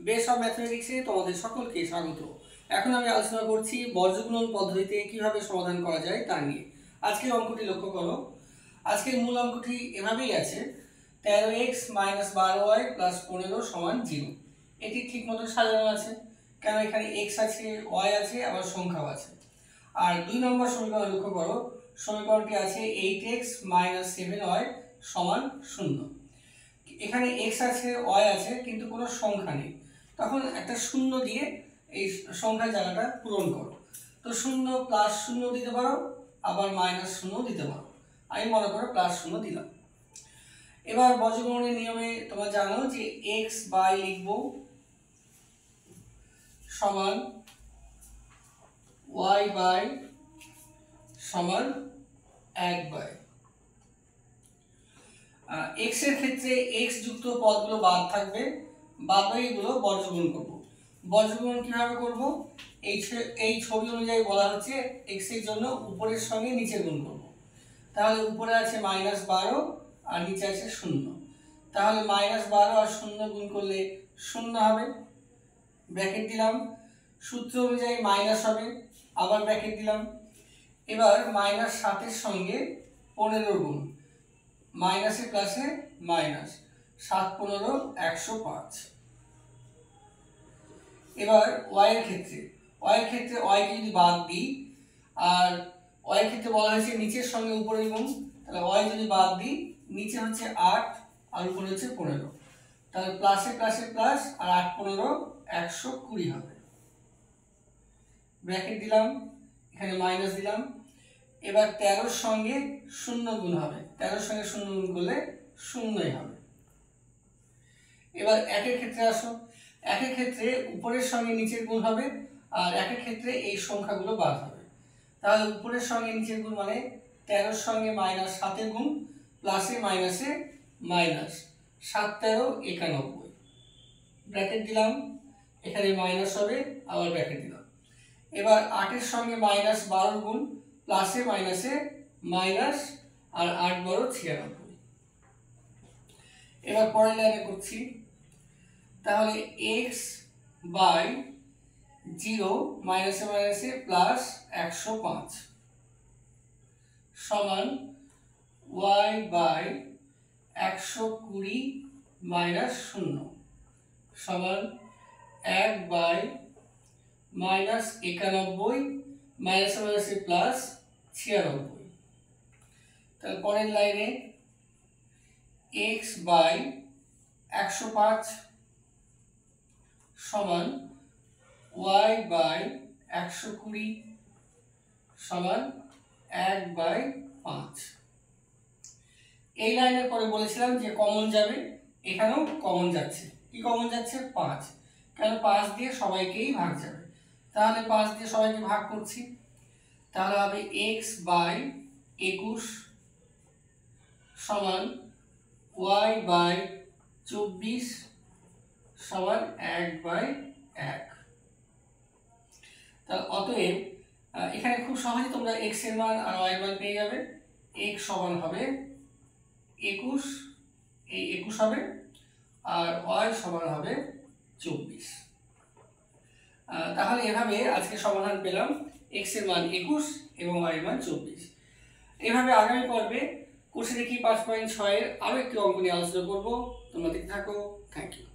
Base of ম্যাথমেটিক্সে তোমাদের সকলকে স্বাগত। এখন আমি আলোচনা করছি বর্গগুণন পদ্ধতিতে কিভাবে সমাধান করা যায় তা নিয়ে। আজকের অঙ্কটি লক্ষ্য করো। আজকের মূল অঙ্কটি এভাবেই আছে, 13x - 12y + 15 = 0। এটি ঠিকমতো সাজানো আছে, কেন এখানে x আছে, y আছে, আবার সংখ্যাও আছে। আর 2 নম্বর সমীকরণ লক্ষ্য করো, সমীকরণটি আছে 8x - 7y = 0। এখানে x আছে, y আছে, কিন্তু কোনো সংখ্যা নেই, তখন একটা শূন্য দিয়ে এই সংখ্যার জায়গাটা পূরণ করো। তো 0 + 0 দিতে পারো, আবার -0 দিতে পারো। আমি মনে করো +0 দিলাম। এবার বর্গগুণনের নিয়মে তোমরা জানো যে x বাই লিখবো সমান y বাই সমান 1 বাই। x এর ক্ষেত্রে x যুক্ত পদগুলো বাদ থাকবে, বাদ বাকিগুলো বর্গগুণ করব। বর্গগুণ কিভাবে করব? এই ছবি অনুযায়ী বলা হচ্ছে x এর জন্য উপরের সঙ্গে নিচের গুণ করব। তাহলে উপরে আছে -12 আর নিচে আছে 0। তাহলে -12 আর 0 গুণ করলে 0 হবে, ব্র্যাকেট দিলাম। সূত্র অনুযায়ী মাইনাস হবে, আবার ব্র্যাকেট দিলাম। এবার -7 এর সঙ্গে 15 গুণ, মাইনাসে প্লাসে মাইনাস, 7 15 105। এবার y এর ক্ষেত্রে y কে যদি বাদ দিই, আর y এর ক্ষেত্রে বলা হয়েছে নিচের সঙ্গে উপরের গুণ, তাহলে y যদি বাদ দিই, নিচে হচ্ছে 8 আর উপরে হচ্ছে 15, তাহলে প্লাসে প্লাসে প্লাস, আর 8 15 120 হবে, ব্র্যাকেট দিলাম, এখানে মাইনাস দিলাম। এবার 13 এর সঙ্গে 0 গুণ হবে, 13 এর সঙ্গে 0 গুণ করলে 0ই হবে। এবার 1 এর ক্ষেত্রে আসো, 1 এর ক্ষেত্রে উপরের সঙ্গে নিচের গুণ হবে, আর 1 এর ক্ষেত্রে এই সংখ্যাগুলো বাদ হবে। তাহলে উপরের সঙ্গে নিচের গুণ মানে 13 এর সঙ্গে -7 এর গুণ, প্লাসে মাইনাসে মাইনাস, 7 13 91, ব্র্যাকেট দিলাম, এখানে মাইনাস হবে, আবার ব্র্যাকেট দিলাম। এবার 8 এর সঙ্গে -12 গুণ, প্লাসে মাইনাসে মাইনাস, আর 8 12 96। এবার পরের লাইনে করছি, তাহলে x বাই 0 মাইনাসে মাইনাসে প্লাস 105 সমান y বাই 120 মাইনাস 0 সমান 1 বাই -91 মাইনাসে মাইনাসে প্লাস 96। তাহলে পরের লাইনে x বাই 105 সমান y বাই 120 সমান 1 বাই 5। এই লাইনের পরে বলেছিলাম যে কমন যাবে, এখানেও কমন যাচ্ছে। কি কমন যাচ্ছে? 5, কারণ 5 দিয়ে সবাইকেই ভাগ যাবে। তাহলে 5 দিয়ে সবাইকে ভাগ করছি, তাহলে হবে x বাই 21 সমান y বাই 24 সমান 1 বাই 1। তাহলে অতএব এখানে খুব সহজে তোমরা x এর মান আর y এর মান পেয়ে যাবে। x সমান হবে 21, এই 21 হবে, আর y সমান হবে 24। তাহলে এভাবে আজকে সমাধান পেলাম, x এর মান 21 এবং y এর মান 24। এভাবে আগামী পর্বে কোর্সে দেখি 5.6 এর আরো একটি অঙ্ক নিয়ে আলোচনা করব। তোমরা দেখতে থাকো। Thank you.